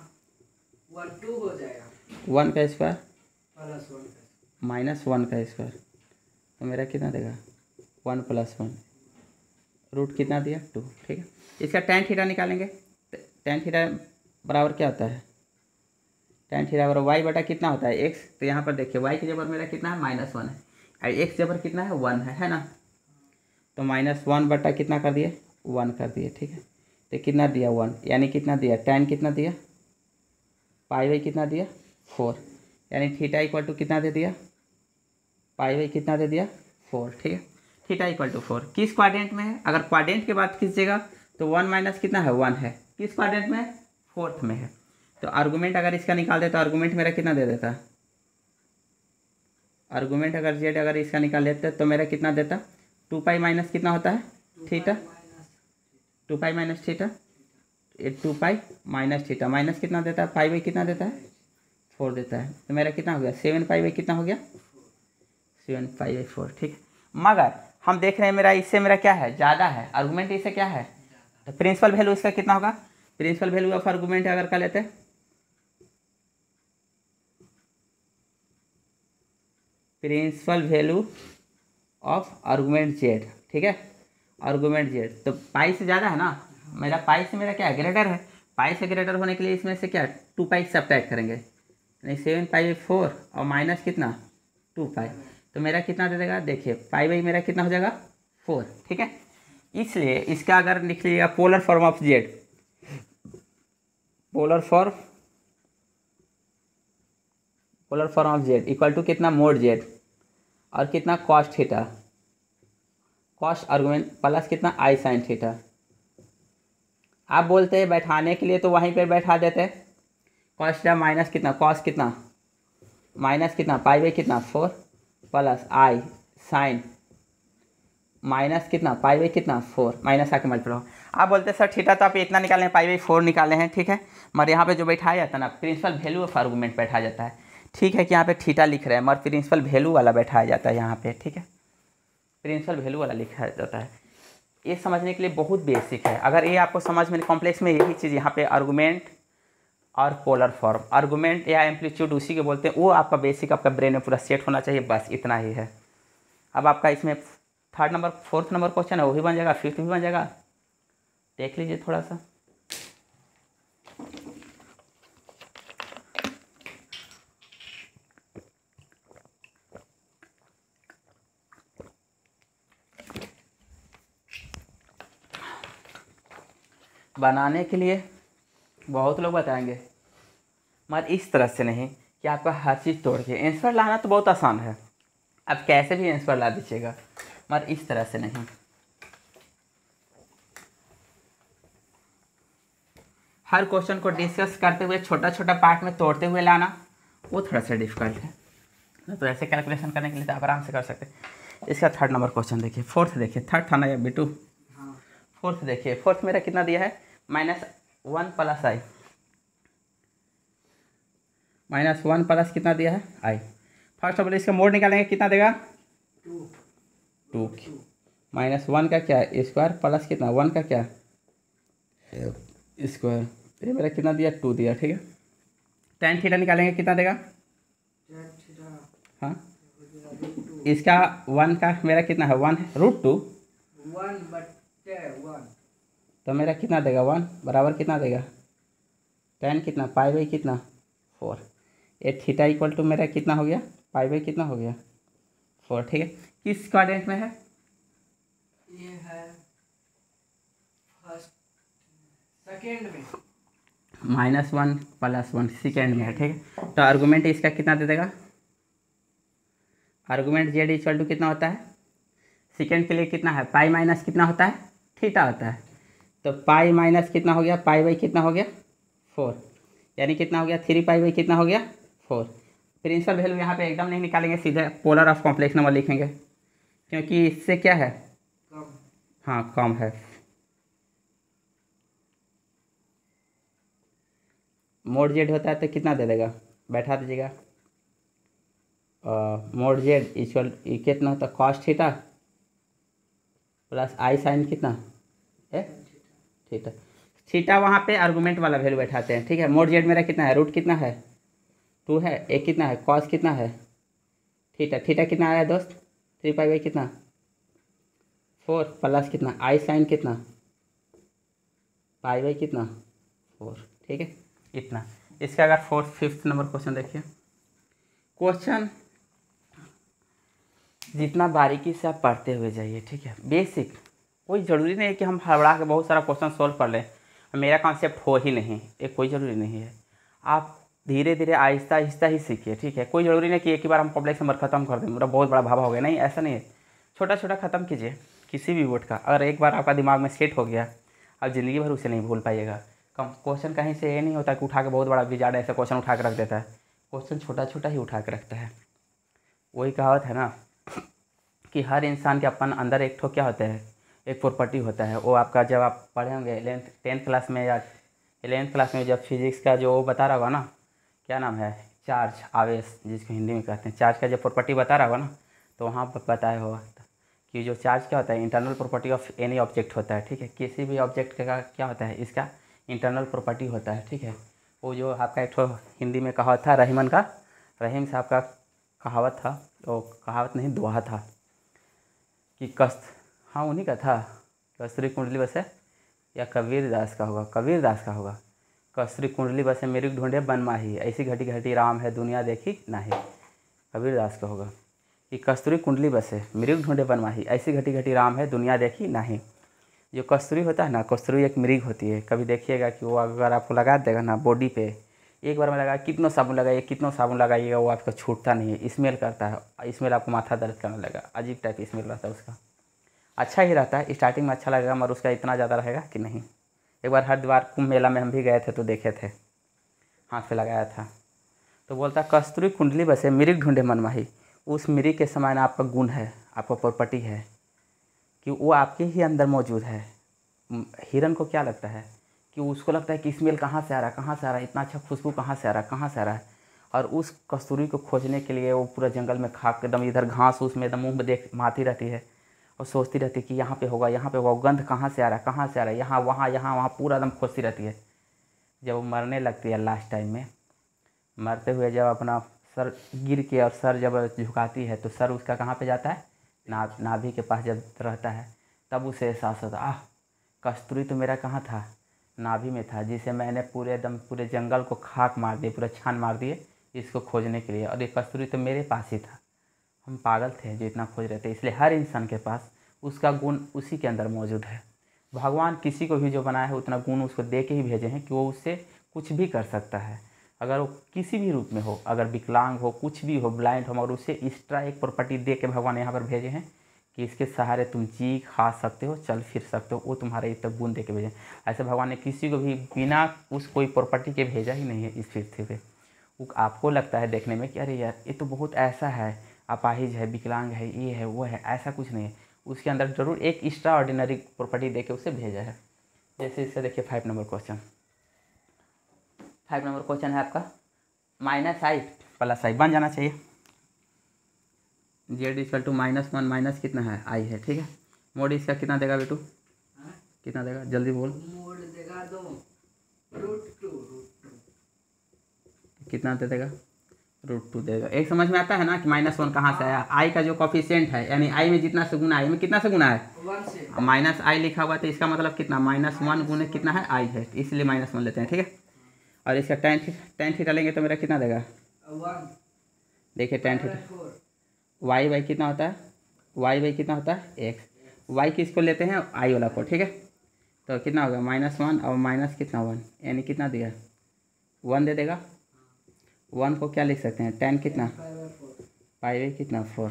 1 2 हो जाएगा 1 का स्क्वायर प्लस 1 -1 का स्क्वायर, तो मेरा कितना देगा 1 + 1, रूट कितना दिया 2, ठीक है। इसका tan थीटा निकालेंगे, tan थीटा बराबर क्या होता है, tan थीटा बराबर y बटा कितना होता है x, तो यहाँ पर देखिए y के जबर मेरा कितना है -1 है, और x जबर कितना है 1 है ना, तो -1 बटा कितना कर दिए 1 कर दिए, ठीक है। तो कितना दिया 1, यानी कितना दिया tan कितना दिया पाई कितना दिया 4, यानी थीटा इक्वल टू कितना दे दिया पाई कितना दे दिया 4, ठीक है। थीटा इक्वल टू 4 किस क्वाड्रेंट में है, अगर क्वाड्रेंट की बात कीजिएगा तो 1 माइनस कितना है 1 है, किस क्वाड्रेंट में फोर्थ में है। तो आर्गूमेंट अगर इसका निकाल दे तो आर्गूमेंट मेरा कितना दे देता, आर्गूमेंट अगर जेड अगर इसका निकाल लेते तो मेरा कितना देता 2π माइनस कितना होता है theta, 2π minus theta, 2π minus theta minus कितना देता है पाई कितना देता है 4 देता है, तो मेरा कितना हो गया 7π कितना हो गया 7π/4, ठीक है। मगर हम देख रहे हैं मेरा इससे मेरा क्या है ज़्यादा है, आर्गूमेंट इससे क्या है, तो प्रिंसिपल वैल्यू इसका कितना होगा, प्रिंसिपल वैल्यू ऑफ आर्गूमेंट अगर कर लेते हैं principal value of argument Z, ठीक है, आर्गूमेंट जेड तो पाई से ज़्यादा है ना, मेरा पाई से मेरा क्या है ग्रेटर है, पाई से ग्रेटर होने के लिए इसमें से क्या 2π सब्ट्रैक्ट करेंगे, नहीं 7π/4 और माइनस कितना 2π, तो मेरा कितना दे देगा, देखिए पाई मेरा कितना हो जाएगा 4, ठीक है। इसलिए इसका अगर लिख लीजिएगा polar form of Z, polar form of Z equal to कितना मोड जेड और कितना cos theta, cos argument plus कितना आई साइन थीटा। आप बोलते हैं बैठाने के लिए तो वहीं पर बैठा देते हैं, कॉस थीटा माइनस कितना कॉस कितना माइनस कितना पाई कितना 4 प्लस आई साइन माइनस कितना पाई कितना 4 माइनस आके मल्टीप्लाई। आप बोलते हैं सर थीटा तो आप इतना निकाले हैं, पाई/4 निकाले हैं, ठीक है, मगर यहाँ पे जो बैठाया जाता है ना प्रिंसिपल वैल्यू ऑफ आर्गूमेंट बैठा जाता है, ठीक है, कि यहाँ पे थीटा लिख रहे हैं मगर प्रिंसिपल वैल्यू वाला बैठाया जाता है यहाँ पे, ठीक है, प्रिंसिपल वैल्यू वाला लिखा जाता है। ये समझने के लिए बहुत बेसिक है, अगर ये आपको समझ में कॉम्प्लेक्स में यही चीज़ यहाँ पे आर्गूमेंट और पोलर फॉर्म, आर्गूमेंट या एम्पलीट्यूड उसी के बोलते हैं, वो आपका बेसिक आपका ब्रेन में पूरा सेट होना चाहिए, बस इतना ही है। अब आपका इसमें 4th नंबर क्वेश्चन है वो भी बन जाएगा, 5th भी बन जाएगा, देख लीजिए थोड़ा सा। बनाने के लिए बहुत लोग बताएंगे मगर इस तरह से नहीं कि आपका हर चीज़ तोड़ के आंसर लाना तो बहुत आसान है, आप कैसे भी आंसर ला दीजिएगा, मगर इस तरह से नहीं। हर क्वेश्चन को डिस्कस करते हुए छोटा छोटा पार्ट में तोड़ते हुए लाना वो थोड़ा सा डिफिकल्ट है, तो ऐसे कैलकुलेशन करने के लिए तो आप आराम से कर सकते हैं। इसका 3rd नंबर क्वेश्चन देखिए, 4th देखिए, 3rd था ना या B2, 4th देखिए, 4th मेरा कितना दिया है -1 प्लस आई, -1 प्लस कितना दिया है आई। फर्स्ट ऑफ ऑल इसका मोड निकालेंगे, कितना देगा 2 -1 का क्या स्क्वायर प्लस कितना 1 का क्या स्क्वायर, ये मेरा कितना दिया 2 दिया, ठीक है। tan थीटा निकालेंगे, कितना देगा, हाँ इसका 1 का मेरा कितना है 1 है √2 तो मेरा कितना देगा 1 बराबर कितना देगा tan कितना पाई कितना 4, ये थीटा इक्वल टू मेरा कितना हो गया पाई कितना हो गया 4, ठीक है। किस क्वाड्रेंट में है, ये है फर्स्ट सेकेंड में, -1 प्लस 1 सेकेंड में है, ठीक है। तो आर्गूमेंट इसका कितना दे देगा, आर्गूमेंट जेड इक्वल टू कितना होता है, सेकेंड के लिए कितना है पाई माइनस कितना होता है थीटा होता है, तो पाई माइनस कितना हो गया पाई कितना हो गया 4, यानी कितना हो गया 3π कितना हो गया 4। प्रिंसिपल वैल्यू यहाँ पे एकदम नहीं निकालेंगे, सीधे पोलर ऑफ कॉम्प्लेक्स नंबर लिखेंगे, क्योंकि इससे क्या है कम, हाँ कम है। मोड जेड होता है तो कितना दे देगा, बैठा दीजिएगा, मोड जेड इक्वल कितना होता है cos theta plus I sign कितना है थीटा, थीटा वहाँ पे आर्गूमेंट वाला वैल्यू बैठाते हैं, ठीक है। मोड जेड मेरा कितना है रूट कितना है 2 है, एक कितना है कॉस कितना है थीटा, थीटा कितना आया दोस्त 3π कितना 4 प्लस कितना आई साइन कितना पाई कितना 4, ठीक है इतना। इसका अगर 5th नंबर क्वेश्चन देखिए, क्वेश्चन जितना बारीकी से आप पढ़ते हुए जाइए, ठीक है, बेसिक, कोई ज़रूरी नहीं है कि हम हड़बड़ा के बहुत सारा क्वेश्चन सॉल्व कर लें, मेरा कॉन्सेप्ट हो ही नहीं, ये कोई ज़रूरी नहीं है, आप धीरे धीरे आहिस्ता आहिस्ता ही सीखिए, ठीक है। कोई ज़रूरी नहीं कि एक ही बार हम कॉम्प्लेक्स नंबर खत्म कर दें, मेरा बहुत बड़ा भावा हो गया, नहीं ऐसा नहीं है, छोटा छोटा ख़त्म कीजिए किसी भी बोर्ड का, अगर एक बार आपका दिमाग में सेट हो गया आप ज़िंदगी भर उसे नहीं भूल पाइएगा। कम क्वेश्चन कहीं से ये नहीं होता कि उठा के बहुत बड़ा विजार्ड ऐसा क्वेश्चन उठा के रख देता है, क्वेश्चन छोटा छोटा ही उठा के रखता है। वही कहावत है ना कि हर इंसान के अपन अंदर एक ठो क्या होता है एक प्रॉपर्टी होता है, वो आपका जब आप पढ़े होंगे 10th क्लास में या 11th क्लास में, जब फिजिक्स का जो वो बता रहा होगा ना, क्या नाम है चार्ज आवेश जिसको हिंदी में कहते हैं, चार्ज का जब प्रॉपर्टी बता रहा होगा ना, तो वहाँ पर बताया होगा कि जो चार्ज क्या होता है internal property of any object होता है, ठीक है। किसी भी ऑब्जेक्ट का क्या होता है इसका इंटरनल प्रॉपर्टी होता है, ठीक है। वो जो आपका एक ठो हिंदी में कहावत था रहीमन का, रहीम साहब का कहावत था, वो कहावत नहीं दोहा था कि हाँ उन्हीं का था, कस्तूरी कुंडली वैसे या कबीर दास का होगा, कबीर दास का होगा, कस्तूरी कुंडली बसे मृग ढूंढे बन माही, ऐसी घटी घटी राम है दुनिया देखी नाही। कबीरदास का होगा कि कस्तूरी कुंडली बसे मृग ढूंढे बन माही, ऐसी घटी घटी राम है दुनिया देखी नाही। जो कस्तूरी होता है ना, कस्तूरी एक मृग होती है। कभी देखिएगा कि वो अगर आपको लगा देगा ना बॉडी पे, एक बार में लगा कितना साबुन लगाइए, कितना साबुन लगाइएगा, वो आपका छूटता नहीं है, स्मेल करता है। स्मेल आपको माथा दर्द करने लगा, अजीब टाइप की स्मेल रहता है उसका। अच्छा ही रहता है, स्टार्टिंग में अच्छा लगेगा मगर उसका इतना ज़्यादा रहेगा कि नहीं। एक बार हरिद्वार कुंभ मेला में हम भी गए थे तो देखे थे, हाथ पे लगाया था। तो बोलता कस्तूरी कुंडली बसे मृग ढूंढे मन माही। उस मृग के समान आपका गुण है, आपका प्रॉपर्टी है कि वो आपके ही अंदर मौजूद है। हिरन को क्या लगता है कि उसको लगता है कि स्मेल कहाँ से आ रहा है, कहाँ से आ रहा है, इतना अच्छा खुशबू कहाँ से आ रहा है, कहाँ से आ रहा है। और उस कस्तूरी को खोजने के लिए वो पूरा जंगल में खाक एकदम इधर घास उसमें एकदम मुँह में देख मारती रहती है और सोचती रहती है कि यहाँ पे होगा, यहाँ पे होगा, गंध कहाँ से आ रहा है, कहाँ से आ रहा है, यहाँ वहाँ पूरा एकदम खोजती रहती है। जब वो मरने लगती है लास्ट टाइम में, मरते हुए जब अपना सर गिर के और सर जब झुकाती है तो सर उसका कहाँ पे जाता है, नाभि के पास जब रहता है तब उसे एहसास होता आह कस्तूरी तो मेरा कहाँ था, नाभि में था, जिसे मैंने पूरे जंगल को खाक मार दिए, पूरा छान मार दिए इसको खोजने के लिए, और ये कस्तूरी तो मेरे पास ही था। हम पागल थे जो इतना खोज रहे थे। इसलिए हर इंसान के पास उसका गुण उसी के अंदर मौजूद है। भगवान किसी को भी जो बनाया है उतना गुण उसको दे के ही भेजे हैं कि वो उससे कुछ भी कर सकता है। अगर वो किसी भी रूप में हो, अगर विकलांग हो, कुछ भी हो, ब्लाइंड हो, मगर उसे एक्स्ट्रा एक प्रॉपर्टी दे के भगवान यहाँ पर भेजे हैं कि इसके सहारे तुम जी खा सकते हो, चल फिर सकते हो, वो तुम्हारे इतना गुण दे के भेजे। ऐसे भगवान ने किसी को भी बिना उस कोई प्रॉपर्टी के भेजा ही नहीं है इस पृथ्वी पे। आपको लगता है देखने में कि अरे यार ये तो बहुत ऐसा है, अपाहिज है, विकलांग है, ये है वो है, ऐसा कुछ नहीं है। उसके अंदर जरूर एक एक्स्ट्रा ऑर्डिनरी प्रॉपर्टी दे के उसे भेजा है। जैसे इससे देखिए 5 नंबर क्वेश्चन। 5 नंबर क्वेश्चन है आपका -i + i बन जाना चाहिए। z = -1 माइनस कितना है i है, ठीक है। मोड इसका कितना देगा बेटू, कितना देगा जल्दी बोल। मोड देगा 2 √2 कितना दे देगा, √2 देगा। एक समझ में आता है ना कि -1 कहाँ से आया। i का जो कॉफिशिएंट है यानी i में जितना से गुना है, में कितना से गुना है 1 से -i लिखा हुआ, तो इसका मतलब कितना -1 गुने कितना है i है, इसलिए -1 लेते हैं, ठीक है। और इसका tan थीटा लेंगे तो मेरा कितना देगा 1 देखिए tan थीटा y कितना होता है, y कितना होता है x, y किसको लेते हैं i वाला को, ठीक है। तो कितना होगा -1 और माइनस कितना 1 यानी कितना दिया 1 दे देगा। 1 को क्या लिख सकते हैं tan कितना पाई कितना 4,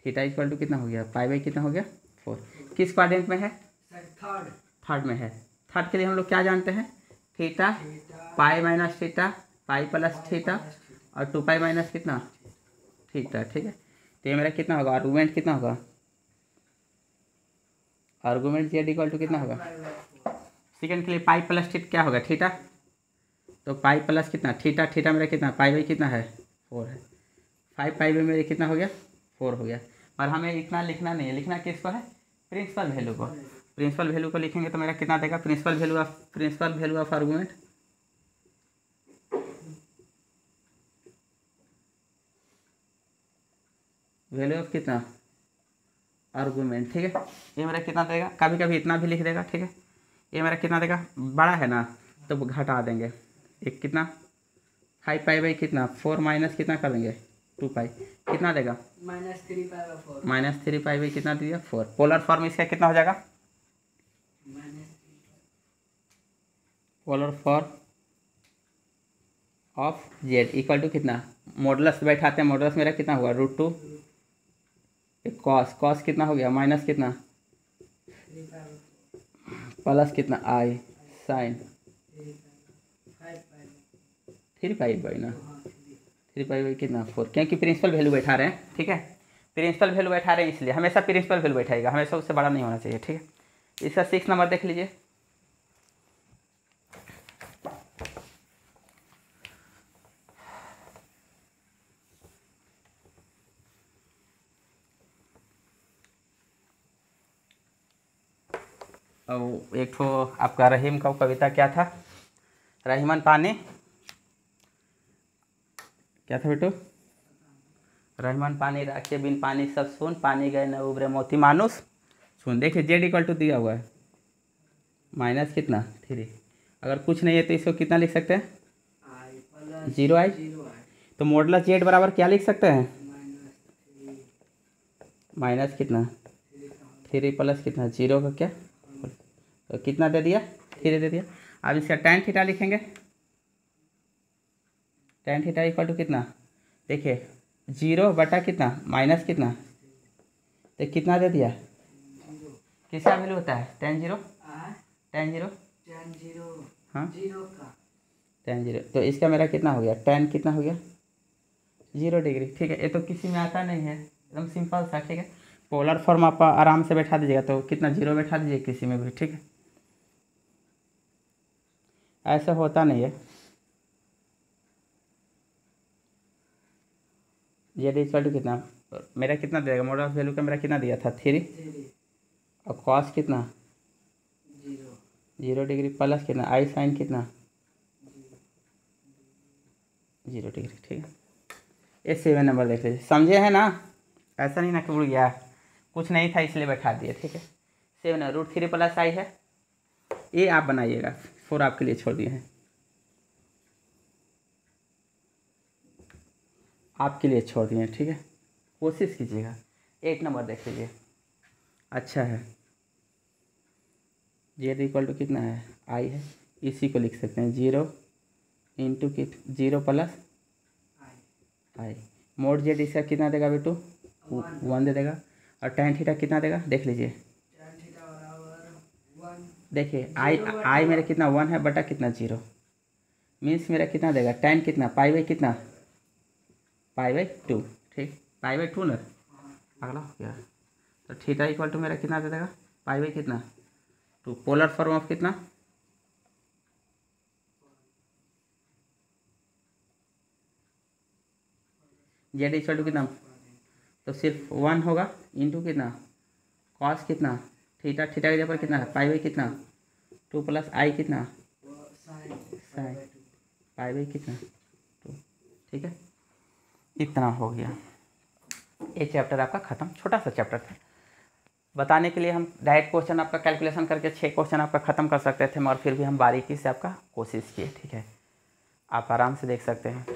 थीटा इक्वल टू कितना हो गया पाई कितना हो गया 4। किस क्वाड्रेंट में है, थर्ड में है। थर्ड के लिए हम लोग क्या जानते हैं, theta pi minus theta pi plus theta और 2 माइनस कितना थीटा, ठीक है। तो ये मेरा कितना होगा, आर्गूमेंट कितना होगा, आर्गूमेंट z इक्वल टू कितना होगा। सेकेंड के लिए पाई प्लस थीटा क्या होगा थीटा, तो पाई प्लस कितना थीटा, थीटा मेरा कितना पाई कितना है 4 है। 5 पाई मेरे कितना हो गया 4 हो गया। और हमें इतना लिखना नहीं है, लिखना किसको है प्रिंसिपल वैल्यू को। प्रिंसिपल वैल्यू को लिखेंगे तो मेरा कितना देगा principal value of argument, value of कितना आर्गूमेंट, ठीक है। ये मेरा कितना देगा, कभी कभी इतना भी लिख देगा, ठीक है। ये मेरा कितना देगा, बड़ा है ना तो घटा देंगे, एक कितना 5 पाई कितना 4 माइनस कितना कर देंगे 2 पाई, कितना देगा -3 पाई कितना दिया 4। पोलर फॉर्म इसका कितना हो जाएगा, polar form of z equal to कितना, मॉडुलस बैठाते हैं, मॉडुलस मेरा कितना हुआ √2 कॉस कितना हो गया माइनस कितना प्लस कितना i साइन 3 पाई ना 3 पाई कितना 4, क्योंकि प्रिंसिपल वैल्यू बैठा रहे हैं, ठीक है। प्रिंसिपल वैल्यू बैठा रहे हैं इसलिए हमेशा प्रिंसिपल वैल्यू बैठाएगा, हमेशा उससे बड़ा नहीं होना चाहिए, ठीक है। इसका 6 नंबर देख लीजिए। और एक ठो आपका रहीम का कविता क्या था, रहीमन पानी क्या था बेटो, रहीमन पानी राखे बिन पानी सब सुन, पानी गए न उबरे मोती मानुस सुन। देखिए z इक्वल टू दिया हुआ है माइनस कितना 3, अगर कुछ नहीं है तो इसको कितना लिख सकते हैं? आई प्लस 0i। 0i तो मॉडुलस जेड बराबर क्या लिख सकते हैं? -3 माइनस कितना? 3 का 3 प्लस कितना? 0 का क्या? तो कितना दे दिया? 3 दे दिया। अब इसका tan थीटा लिखेंगे। tan थीटा इक्वल टू कितना? देखिए 0 बटा कितना? माइनस कितना? तो कितना दे दिया? 0 किसका वैल्यू होता है? tan 0। आई tan 0 tan 0 हाँ 0 का tan 0। तो इसका मेरा कितना हो गया? tan कितना हो गया? 0 डिग्री। ठीक है, ये तो किसी में आता नहीं है, एकदम सिंपल सा। ठीक है, पोलर फॉर्म आप आराम से बैठा दीजिएगा तो कितना? 0 बैठा दीजिए किसी में भी। ठीक है, ऐसा होता नहीं है। जेड इक्वल टू कितना? मेरा कितना देगा? मॉडल वैल्यू का मेरा कितना दिया था? 3। 3 और कॉस कितना? 0 0 डिग्री प्लस कितना? आई साइन कितना? 0 डिग्री। ठीक है, ये 7 नंबर देख लीजिए। समझे हैं ना? ऐसा नहीं ना कि उड़ गया, कुछ नहीं था इसलिए बैठा दिए। ठीक है, 7 √3 प्लस आई है, ये आप बनाइएगा। 4 आपके लिए छोड़ दिए हैं, आपके लिए छोड़ दिए हैं। ठीक है, कोशिश कीजिएगा। 8 नंबर देख लीजिए। अच्छा है, जेड इक्वल टू कितना है? आई है, इसी को लिख सकते हैं 0 इंटू 0 प्लस आई आई। मोड जेड इसका कितना देगा बेटू? 1 दे देगा। और tan थीटा कितना देगा? देख लीजिए। tan थीटा बराबर 1 देखिए आई मेरा कितना? 1 है बटा कितना? 0। मीन्स मेरा कितना देगा? tan कितना? पाई बाई कितना? Pi by 2। ठीक, पाई बाई 2 ना। अगला हो गया। तो थीटा इक्वल टू मेरा कितना दे देगा? पाई बाई कितना? 2। पोलर फॉर्म ऑफ कितना? जेड इक्वल टू कितना? तो सिर्फ 1 होगा इंटू कितना? कॉस कितना? थीटा, थीटा की जगह पर कितना है? पाई बाई कितना? 2 प्लस आई कितना? साइन साइन पाई बाई कितना? 2। ठीक है, इतना हो गया। ये चैप्टर आपका ख़त्म। छोटा सा चैप्टर था, बताने के लिए हम डायरेक्ट क्वेश्चन आपका कैलकुलेशन करके 6 क्वेश्चन आपका ख़त्म कर सकते थे, मगर फिर भी हम बारीकी से आपका कोशिश किए। ठीक है, आप आराम से देख सकते हैं।